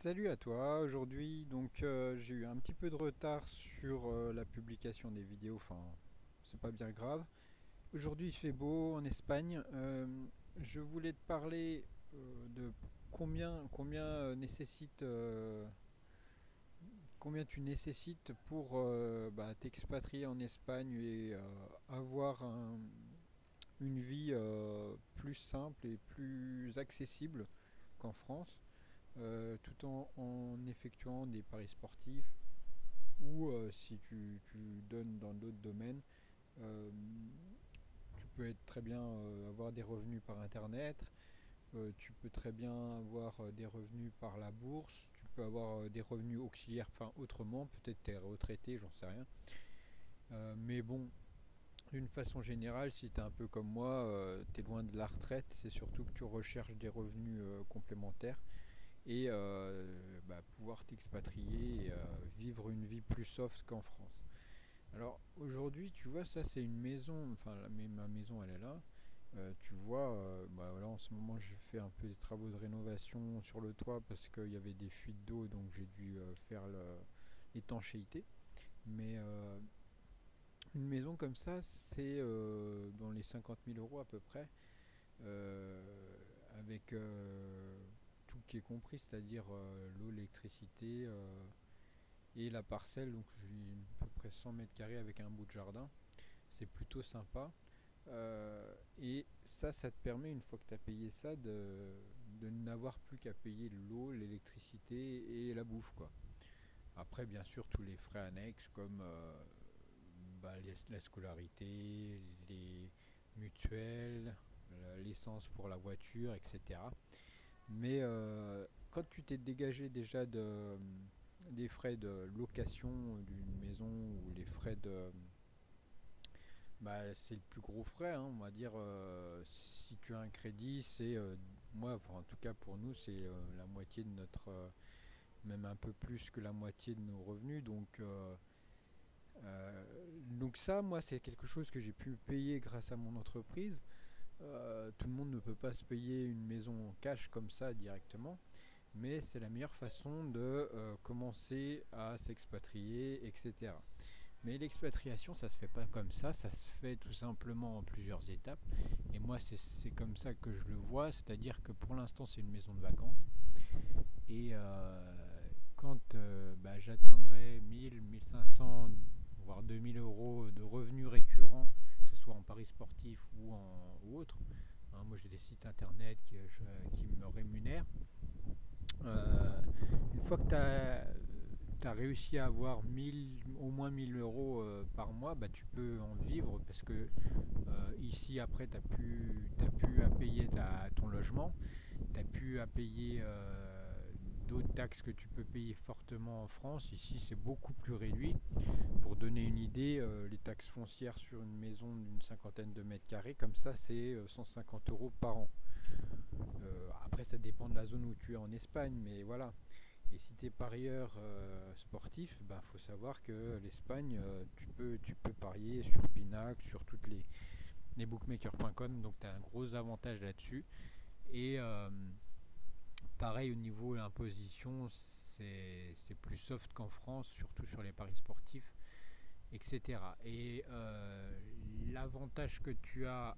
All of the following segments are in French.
Salut à toi, aujourd'hui j'ai eu un petit peu de retard sur la publication des vidéos, enfin c'est pas bien grave. Aujourd'hui il fait beau en Espagne. Je voulais te parler de combien tu nécessites pour t'expatrier en Espagne et avoir une vie plus simple et plus accessible qu'en France, tout en effectuant des paris sportifs ou si tu donnes dans d'autres domaines, euh, tu peux être très bien avoir des revenus par internet, tu peux très bien avoir des revenus par la bourse, tu peux avoir des revenus auxiliaires, enfin autrement, peut-être t'es retraité, j'en sais rien. Mais bon, d'une façon générale, si tu es un peu comme moi, tu es loin de la retraite, c'est surtout que tu recherches des revenus complémentaires et pouvoir t'expatrier et vivre une vie plus soft qu'en France. Alors aujourd'hui, tu vois, ça c'est une maison, enfin ma maison elle est là. Tu vois, voilà, en ce moment je fais un peu des travaux de rénovation sur le toit parce qu'il y avait des fuites d'eau, donc j'ai dû faire l'étanchéité. Mais une maison comme ça, c'est dans les 50 000 € à peu près, avec tout qui est compris, c'est-à-dire l'eau, l'électricité et la parcelle. Donc j'ai à peu près 100 mètres carrés avec un bout de jardin. C'est plutôt sympa. Et ça te permet, une fois que tu as payé ça, de n'avoir plus qu'à payer l'eau, l'électricité et la bouffe, quoi. Après, bien sûr, tous les frais annexes comme la scolarité, les mutuelles, l'essence pour la voiture, etc. Mais quand tu t'es dégagé déjà des frais de location d'une maison ou les frais c'est le plus gros frais, hein, on va dire. Si tu as un crédit, c'est moi, enfin, en tout cas pour nous, c'est la moitié de notre, même un peu plus que la moitié de nos revenus. Donc ça, moi, c'est quelque chose que j'ai pu payer grâce à mon entreprise. Tout le monde ne peut pas se payer une maison en cash comme ça directement, mais c'est la meilleure façon de commencer à s'expatrier, etc. Mais l'expatriation, ça se fait pas comme ça se fait tout simplement en plusieurs étapes. Et moi, c'est comme ça que je le vois, c'est-à-dire que pour l'instant, c'est une maison de vacances. Et quand j'atteindrai 1000, 1500, voire 2000 € de revenus récurrents, que ce soit en paris sportif ou autre, hein, moi j'ai des sites internet qui me rémunèrent. Euh, une fois que tu as réussi à avoir au moins 1000 € par mois, bah, tu peux en vivre parce que ici après t'as pu à payer ton logement, tu as pu à payer d'autres taxes que tu peux payer fortement en France. Ici c'est beaucoup plus réduit. Pour donner une idée, les taxes foncières sur une maison d'une cinquantaine de mètres carrés, comme ça c'est 150 € par an. Après ça dépend de la zone où tu es en Espagne, mais voilà. Et si tu es parieur sportif, il faut savoir que l'Espagne, tu peux parier sur Pinac, sur toutes les bookmakers.com, donc tu as un gros avantage là-dessus. Et pareil au niveau de l'imposition, c'est plus soft qu'en France, surtout sur les paris sportifs, etc. Et l'avantage que tu as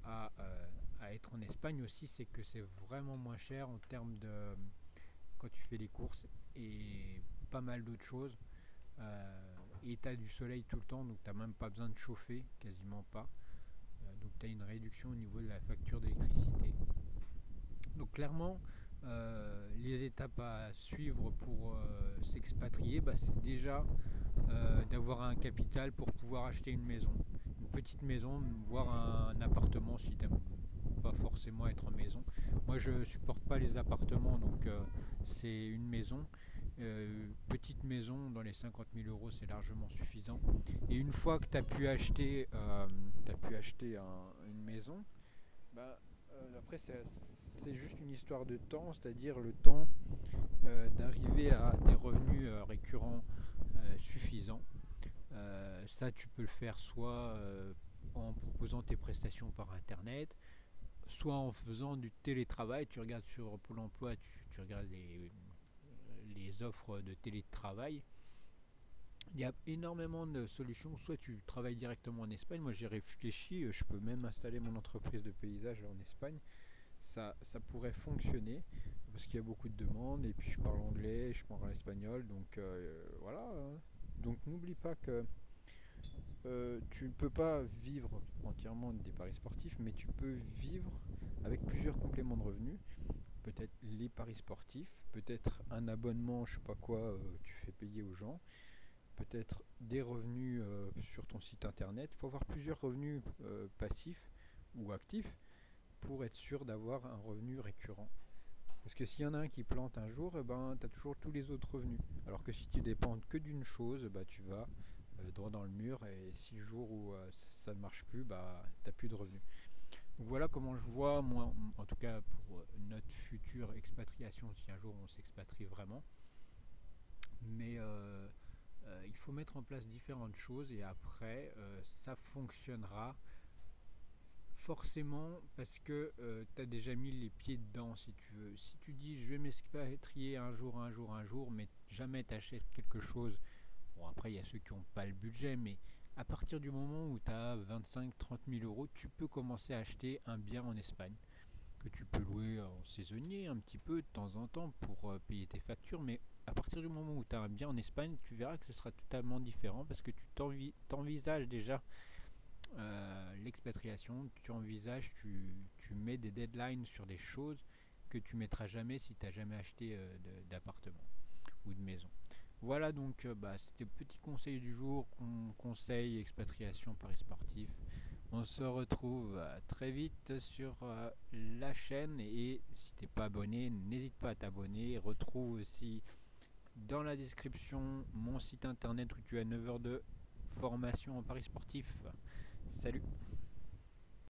à être en Espagne aussi, c'est que c'est vraiment moins cher en termes de quand tu fais les courses et pas mal d'autres choses. Et tu as du soleil tout le temps, donc tu n'as même pas besoin de chauffer, quasiment pas. Donc tu as une réduction au niveau de la facture d'électricité. Donc clairement, les étapes à suivre pour s'expatrier, c'est déjà d'avoir un capital pour pouvoir acheter une maison. Une petite maison, voire un appartement si tu n'aimes pas forcément être en maison. Moi je supporte pas les appartements, donc c'est une maison. Petite maison dans les 50 000 € c'est largement suffisant. Et une fois que tu as pu acheter, une maison, après c'est juste une histoire de temps, c'est-à-dire le temps d'arriver à des revenus récurrents suffisants. Ça tu peux le faire soit en proposant tes prestations par internet, soit en faisant du télétravail. Tu regardes sur Pôle emploi, tu regardes les offres de télétravail. Il y a énormément de solutions. Soit tu travailles directement en Espagne. Moi j'ai réfléchi, je peux même installer mon entreprise de paysage en Espagne. Ça pourrait fonctionner parce qu'il y a beaucoup de demandes et puis je parle anglais, je parle espagnol, donc voilà. Donc n'oublie pas que tu ne peux pas vivre entièrement des paris sportifs, mais tu peux vivre avec plusieurs compléments de revenus. Peut-être les paris sportifs, peut-être un abonnement, je sais pas quoi, tu fais payer aux gens, peut-être des revenus sur ton site internet. Il faut avoir plusieurs revenus passifs ou actifs pour être sûr d'avoir un revenu récurrent. Parce que s'il y en a un qui plante un jour, tu as toujours tous les autres revenus. Alors que si tu dépends que d'une chose, tu vas droit dans le mur et si le jour où ça ne marche plus, tu n'as plus de revenus. Donc voilà comment je vois, moi, en tout cas pour notre future expatriation, si un jour on s'expatrie vraiment. Mais il faut mettre en place différentes choses et après ça fonctionnera forcément parce que tu as déjà mis les pieds dedans si tu veux. Si tu dis je vais m'expatrier un jour, mais jamais t'achètes quelque chose. Bon, après il y a ceux qui n'ont pas le budget, mais à partir du moment où tu as 25-30 000 euros, tu peux commencer à acheter un bien en Espagne que tu peux louer en saisonnier un petit peu de temps en temps pour payer tes factures. Mais à partir du moment où tu as un bien en Espagne, tu verras que ce sera totalement différent parce que tu t'envisages déjà l'expatriation, tu envisages, tu mets des deadlines sur des choses que tu mettras jamais si tu n'as jamais acheté d'appartement ou de maison. Voilà donc c'était le petit conseil du jour, conseil expatriation paris sportif. On se retrouve très vite sur la chaîne et si t'es pas abonné, n'hésite pas à t'abonner. Retrouve aussi dans la description mon site internet où tu as 9 heures de formation en paris sportif. Salut!